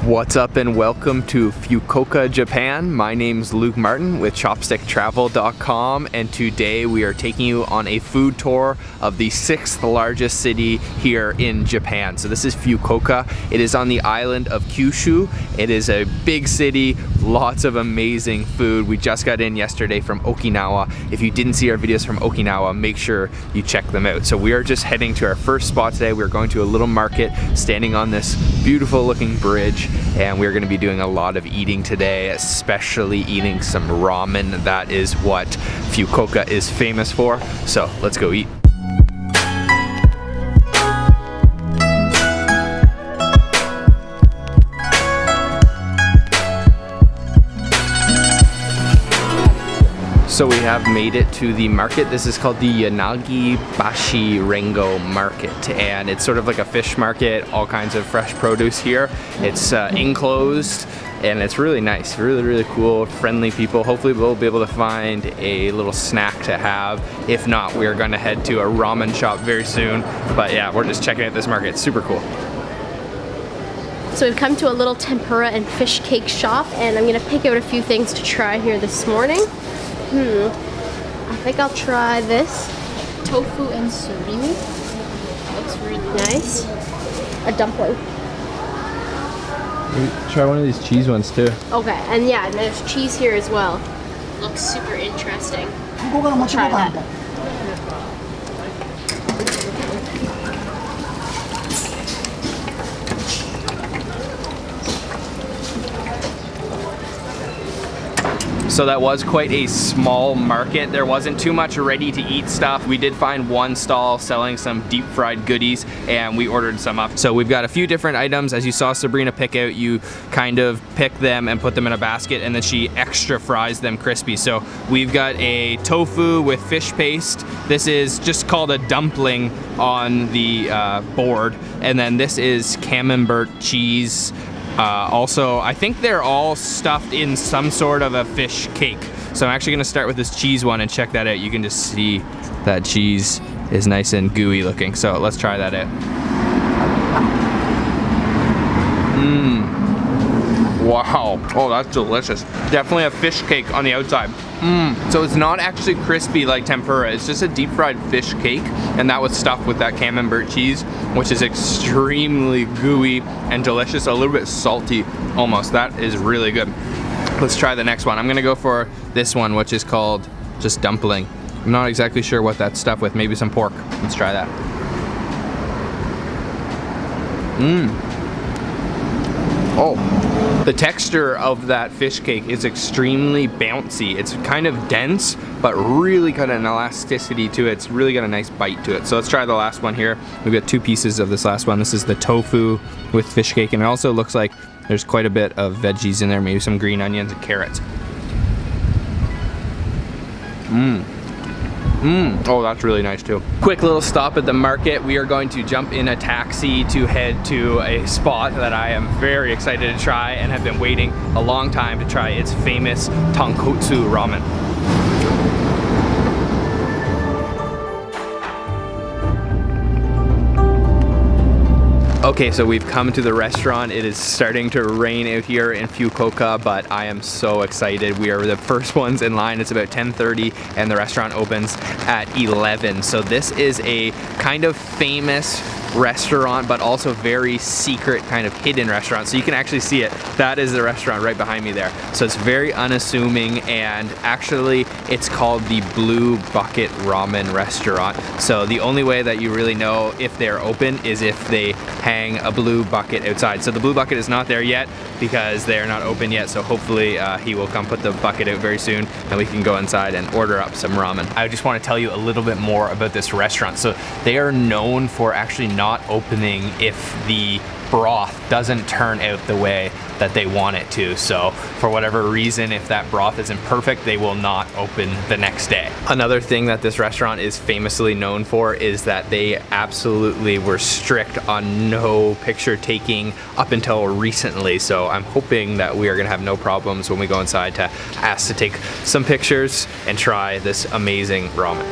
What's up and welcome to Fukuoka, Japan. My name's Luke Martin with chopsticktravel.com, and today we are taking you on a food tour of the 6th largest city here in Japan. So this is Fukuoka. It is on the island of Kyushu. It is a big city, lots of amazing food. We just got in yesterday from Okinawa. If you didn't see our videos from Okinawa, make sure you check them out. So we are just heading to our first spot today. We're going to a little market standing on this beautiful looking bridge, and we're going to be doing a lot of eating today, especially eating some ramen. That is what Fukuoka is famous for. So let's go eat. So we have made it to the market. This is called the Yanagibashi Rengo Market, and it's sort of like a fish market, all kinds of fresh produce here. It's enclosed, and it's really nice, really cool, friendly people. Hopefully we'll be able to find a little snack to have. If not, we're gonna head to a ramen shop very soon. But yeah, we're just checking out this market. It's super cool. So we've come to a little tempura and fish cake shop, and I'm gonna pick out a few things to try here this morning. I think I'll try this. Tofu and surimi. Looks really nice. A dumpling. Try one of these cheese ones too. Okay, and yeah, and there's cheese here as well. Looks super interesting. I'll try that. So that was quite a small market. There wasn't too much ready to eat stuff. We did find one stall selling some deep fried goodies, and we ordered some up. So we've got a few different items. As you saw Sabrina pick out, you kind of pick them and put them in a basket, and then she extra fries them crispy. So we've got a tofu with fish paste. This is just called a dumpling on the board. And then this is camembert cheese. Also, I think they're all stuffed in some sort of a fish cake. So I'm actually gonna start with this cheese one and check that out. You can just see that cheese is nice and gooey looking. So let's try that out. Wow, oh, that's delicious. Definitely a fish cake on the outside. So it's not actually crispy like tempura, it's just a deep fried fish cake, and that was stuffed with that camembert cheese, which is extremely gooey and delicious, a little bit salty almost. That is really good. Let's try the next one. I'm gonna go for this one, which is called just dumpling. I'm not exactly sure what that's stuffed with, maybe some pork. Let's try that. Oh, the texture of that fish cake is extremely bouncy. It's kind of dense, but really got an elasticity to it. It's really got a nice bite to it. So let's try the last one here. We've got two pieces of this last one. This is the tofu with fish cake, and it also looks like there's quite a bit of veggies in there, maybe some green onions and carrots. Oh, that's really nice too. Quick little stop at the market. We are going to jump in a taxi to head to a spot that I am very excited to try and have been waiting a long time to try. Its famous tonkotsu ramen. Okay, so we've come to the restaurant. It is starting to rain out here in Fukuoka, but I am so excited. We are the first ones in line. It's about 10:30 and the restaurant opens at 11. So this is a kind of famous restaurant, but also very secret kind of hidden restaurant. So you can actually see it. That is the restaurant right behind me there. So it's very unassuming, and actually it's called the Blue Bucket Ramen restaurant. So the only way that you really know if they're open is if they hang a blue bucket outside. So the blue bucket is not there yet because they're not open yet. So hopefully he will come put the bucket out very soon and we can go inside and order up some ramen. I just want to tell you a little bit more about this restaurant. So they are known for actually not opening if the broth doesn't turn out the way that they want it to. So for whatever reason, if that broth isn't perfect, they will not open the next day. Another thing that this restaurant is famously known for is that they absolutely were strict on no picture taking up until recently. So I'm hoping that we are gonna have no problems when we go inside to ask to take some pictures and try this amazing ramen.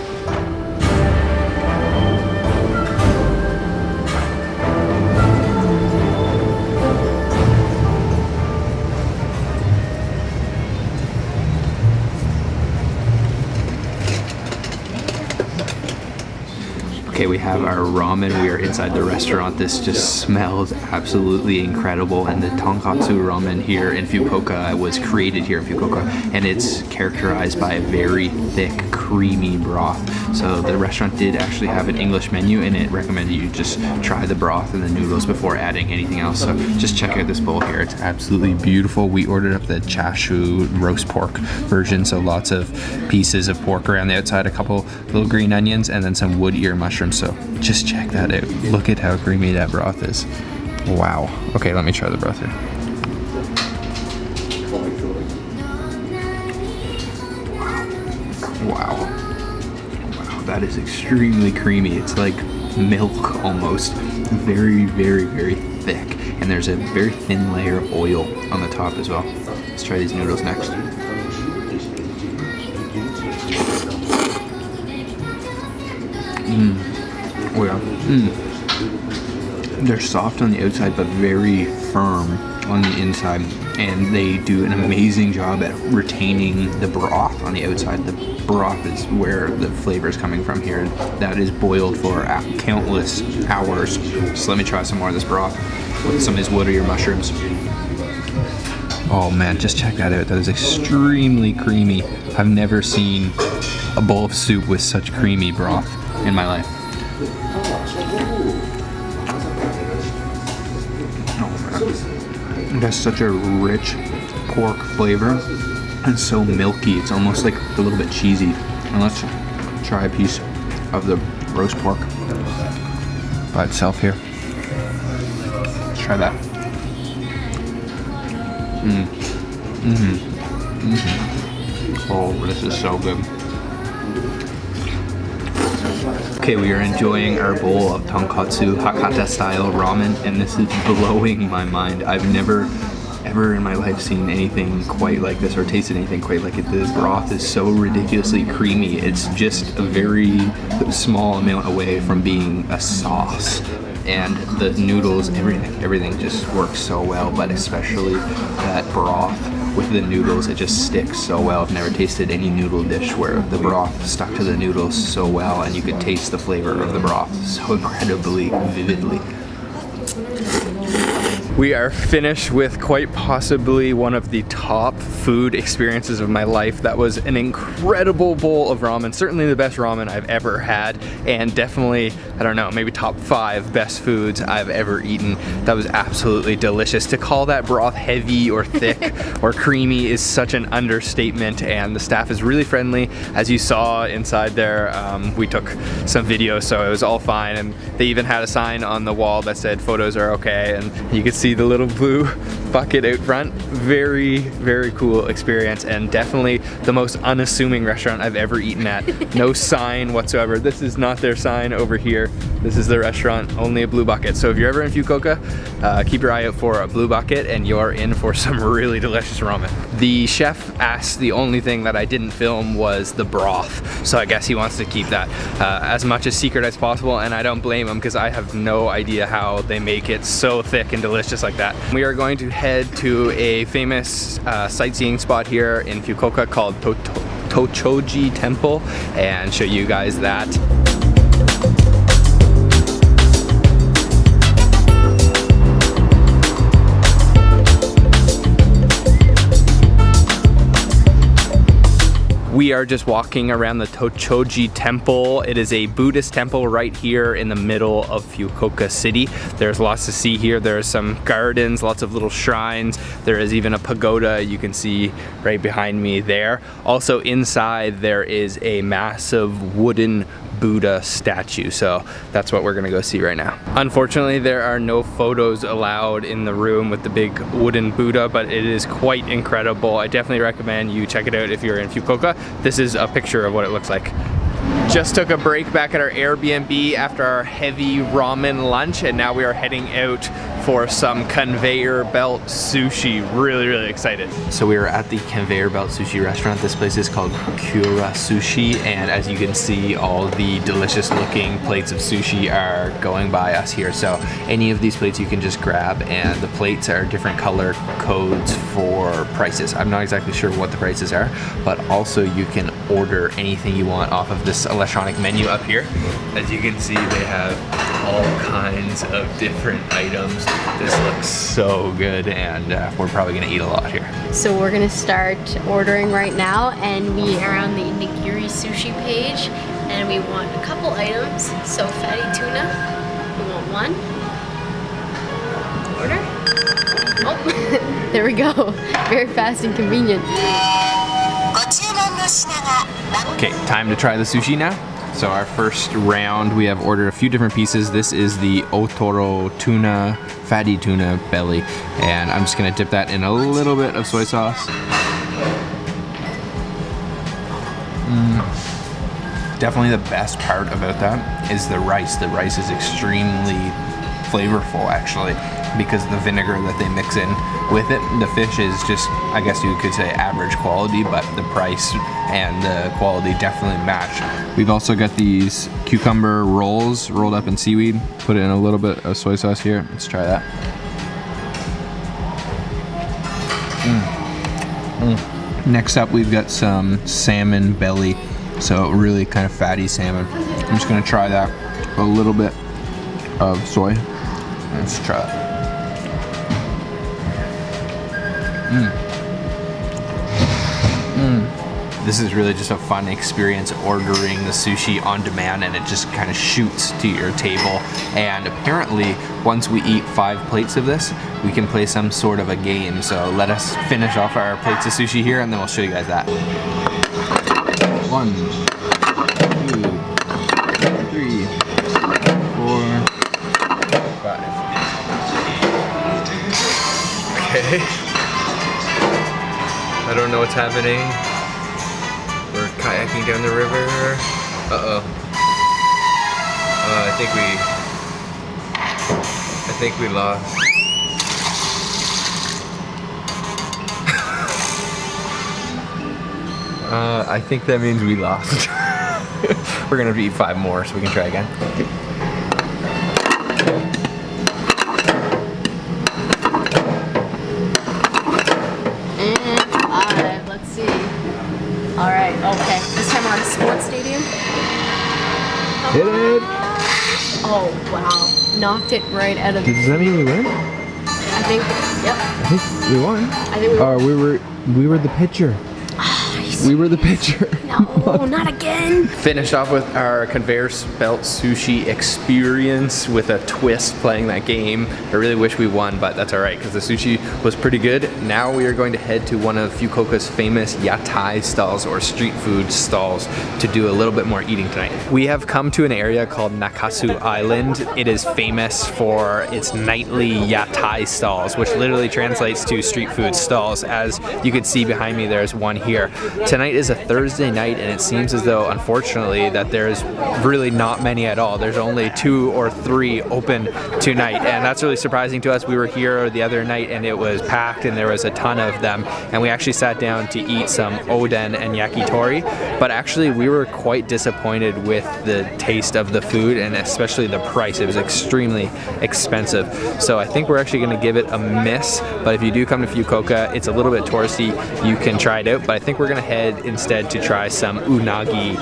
Okay, we have our ramen. We are inside the restaurant. This just smells absolutely incredible. And the tonkatsu ramen here in Fukuoka was created here in Fukuoka, and it's characterized by a very thick, creamy broth. So the restaurant did actually have an English menu, and it recommended you just try the broth and the noodles before adding anything else. So just check out this bowl here. It's absolutely beautiful. We ordered up the chashu roast pork version, so lots of pieces of pork around the outside, a couple little green onions, and then some wood ear mushrooms. So just check that out. Look at how creamy that broth is. Wow. Okay, let me try the broth here. Wow. Wow, that is extremely creamy. It's like milk almost. Very, very, very thick. And there's a very thin layer of oil on the top as well. Let's try these noodles next. Oh yeah. They're soft on the outside but very firm on the inside, and they do an amazing job at retaining the broth on the outside. The broth is where the flavor is coming from here, and that is boiled for countless hours. So let me try some more of this broth with some of these wood ear mushrooms. Oh man, just check that out. That is extremely creamy. I've never seen a bowl of soup with such creamy broth in my life. It has such a rich pork flavor and so milky. It's almost like a little bit cheesy. And let's try a piece of the roast pork by itself here. Let's try that. Oh, this is so good. Okay, we are enjoying our bowl of tonkatsu Hakata style ramen, and this is blowing my mind. I've never ever in my life seen anything quite like this or tasted anything quite like it. The broth is so ridiculously creamy. It's just a very small amount away from being a sauce. And the noodles, everything just works so well, but especially that broth with the noodles, it just sticks so well. I've never tasted any noodle dish where the broth stuck to the noodles so well and you could taste the flavor of the broth so incredibly vividly. We are finished with quite possibly one of the top food experiences of my life. That was an incredible bowl of ramen, certainly the best ramen I've ever had, and definitely, I don't know, maybe top 5 best foods I've ever eaten. That was absolutely delicious. To call that broth heavy or thick or creamy is such an understatement, and the staff is really friendly. As you saw inside there, we took some videos, so it was all fine, and they even had a sign on the wall that said photos are okay, and you could see the little blue bucket out front. Very, very cool experience, and definitely the most unassuming restaurant I've ever eaten at. No sign whatsoever. This is not their sign over here. This is the restaurant, only a blue bucket. So if you're ever in Fukuoka, keep your eye out for a blue bucket and you're in for some really delicious ramen. The chef asked the only thing that I didn't film was the broth. So I guess he wants to keep that as much a secret as possible, and I don't blame him because I have no idea how they make it so thick and delicious like that. We are going to head to a famous sightseeing spot here in Fukuoka called Tochoji Temple and show you guys that. We are just walking around the Tochoji Temple. It is a Buddhist temple right here in the middle of Fukuoka City. There's lots to see here. There's some gardens, lots of little shrines. There is even a pagoda you can see right behind me there. Also inside there is a massive wooden Buddha statue, so that's what we're gonna go see right now. Unfortunately, there are no photos allowed in the room with the big wooden Buddha, but it is quite incredible. I definitely recommend you check it out if you're in Fukuoka. This is a picture of what it looks like. Just took a break back at our Airbnb after our heavy ramen lunch, and now we are heading out for some conveyor belt sushi. Really, really excited. So we are at the conveyor belt sushi restaurant. This place is called Kura Sushi, and as you can see, all the delicious looking plates of sushi are going by us here. So any of these plates you can just grab, and the plates are different color codes for prices. I'm not exactly sure what the prices are, but also you can order anything you want off of this electronic menu up here. As you can see, they have all kinds of different items. This looks so good, and we're probably gonna eat a lot here. So we're gonna start ordering right now, and we are on the nigiri sushi page, and we want a couple items. So fatty tuna, we want one. Order. Oh, there we go. Very fast and convenient. Okay, time to try the sushi now. So our first round, we have ordered a few different pieces. This is the otoro tuna, fatty tuna belly. And I'm just gonna dip that in a little bit of soy sauce. Definitely the best part about that is the rice. The rice is extremely flavorful actually, because of the vinegar that they mix in with it. The fish is just, I guess you could say, average quality, but the price and the quality definitely match. We've also got these cucumber rolls rolled up in seaweed. Put in a little bit of soy sauce here. Let's try that. Next up, we've got some salmon belly. So really kind of fatty salmon. I'm just gonna try that. A little bit of soy. Let's try it. This is really just a fun experience ordering the sushi on demand, and it just kind of shoots to your table. And apparently, once we eat 5 plates of this, we can play some sort of a game. So let us finish off our plates of sushi here, and then we'll show you guys that. 1, 2, 3, 4, 5. Okay. I don't know what's happening. We're kayaking down the river. Uh-oh. I think we lost. I think that means we lost. We're gonna eat 5 more so we can try again. And 5, let's see. All right, okay. This time we're on a sports stadium. Hit it! Oh, wow. Knocked it right out of the... Does that mean we win? I think, yep. I think we won. I think we won. We were the pitcher. We were the pitcher. No, not again. Finished off with our conveyor belt sushi experience with a twist playing that game. I really wish we won, but that's all right because the sushi was pretty good. Now we are going to head to one of Fukuoka's famous Yatai stalls, or street food stalls, to do a little bit more eating tonight. We have come to an area called Nakasu Island. It is famous for its nightly Yatai stalls, which literally translates to street food stalls. As you can see behind me, there's one here. Tonight is a Thursday night, and it seems as though, unfortunately, that there's really not many at all. There's only 2 or 3 open tonight, and that's really surprising to us. We were here the other night, and it was packed, and there was a ton of them, and we actually sat down to eat some oden and yakitori, but actually we were quite disappointed with the taste of the food, and especially the price. It was extremely expensive. So I think we're actually going to give it a miss, but if you do come to Fukuoka, it's a little bit touristy. You can try it out, but I think we're going to head instead to try some unagi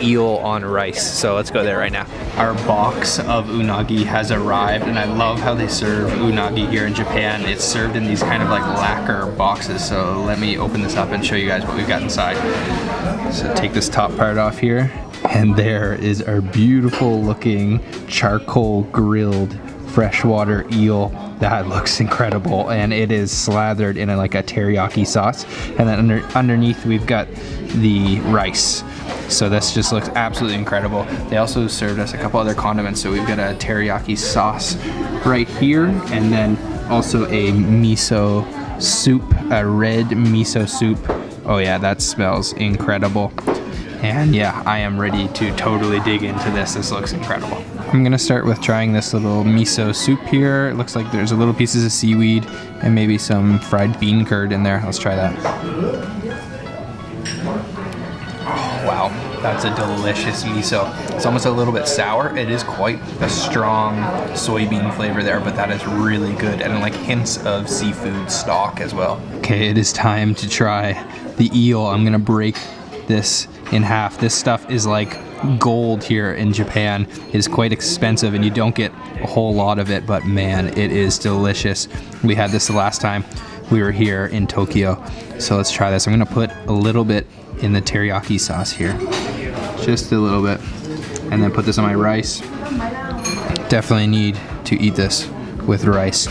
eel on rice. So let's go there right now. Our box of unagi has arrived, and I love how they serve unagi here in Japan. It's served in these kind of like lacquer boxes. So let me open this up and show you guys what we've got inside. So take this top part off here, and there is our beautiful looking charcoal grilled freshwater eel. That looks incredible, and it is slathered in like a teriyaki sauce, and then underneath we've got the rice. So this just looks absolutely incredible. They also served us a couple other condiments. So we've got a teriyaki sauce right here, and then also a miso soup, a red miso soup. Oh yeah, that smells incredible. And yeah, I am ready to totally dig into this. This looks incredible. I'm gonna start with trying this little miso soup here. It looks like there's a little pieces of seaweed and maybe some fried bean curd in there. Let's try that. Oh, wow, that's a delicious miso. It's almost a little bit sour. It is quite a strong soybean flavor there, but that is really good, and like hints of seafood stock as well. Okay, it is time to try the eel. I'm gonna break this in half. This stuff is like gold here in Japan. It is quite expensive and you don't get a whole lot of it, but man, it is delicious. We had this the last time we were here in Tokyo. So let's try this. I'm gonna put a little bit in the teriyaki sauce here. Just a little bit. And then put this on my rice. Definitely need to eat this with rice.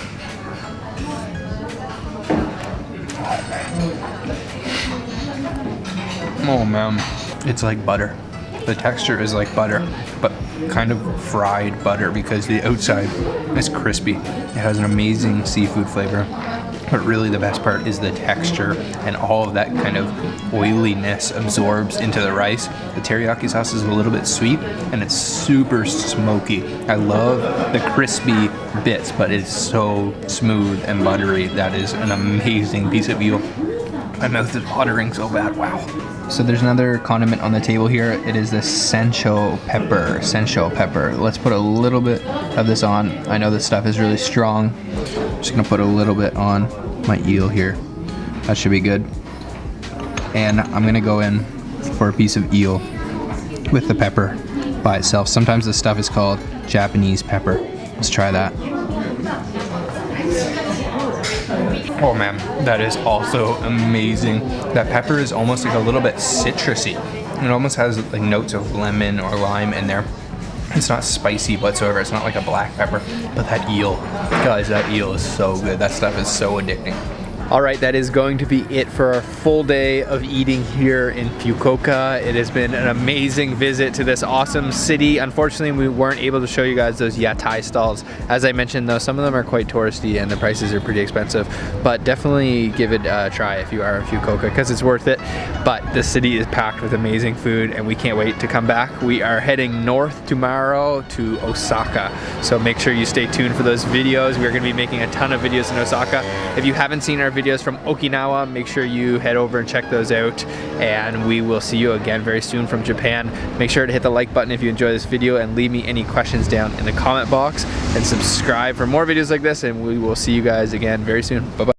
Oh man, it's like butter. The texture is like butter, but kind of fried butter because the outside is crispy. It has an amazing seafood flavor, but really the best part is the texture and all of that kind of oiliness absorbs into the rice. The teriyaki sauce is a little bit sweet and it's super smoky. I love the crispy bits, but it's so smooth and buttery. That is an amazing piece of eel. My mouth is watering so bad, wow. So there's another condiment on the table here. It is the sencho pepper. Let's put a little bit of this on. I know this stuff is really strong. I'm just gonna put a little bit on my eel here. That should be good. And I'm gonna go in for a piece of eel with the pepper by itself. Sometimes this stuff is called Japanese pepper. Let's try that. Oh man, that is also amazing. That pepper is almost like a little bit citrusy. It almost has like notes of lemon or lime in there. It's not spicy whatsoever. It's not like a black pepper. But that eel, guys, that eel is so good. That stuff is so addicting. All right, that is going to be it for our full day of eating here in Fukuoka. It has been an amazing visit to this awesome city. Unfortunately, we weren't able to show you guys those Yatai stalls. As I mentioned though, some of them are quite touristy and the prices are pretty expensive, but definitely give it a try if you are in Fukuoka because it's worth it. But the city is packed with amazing food and we can't wait to come back. We are heading north tomorrow to Osaka. So make sure you stay tuned for those videos. We're gonna be making a ton of videos in Osaka. If you haven't seen our videos from Okinawa, make sure you head over and check those out, and we will see you again very soon from Japan. Make sure to hit the like button if you enjoy this video and leave me any questions down in the comment box, and subscribe for more videos like this, and we will see you guys again very soon. Bye bye.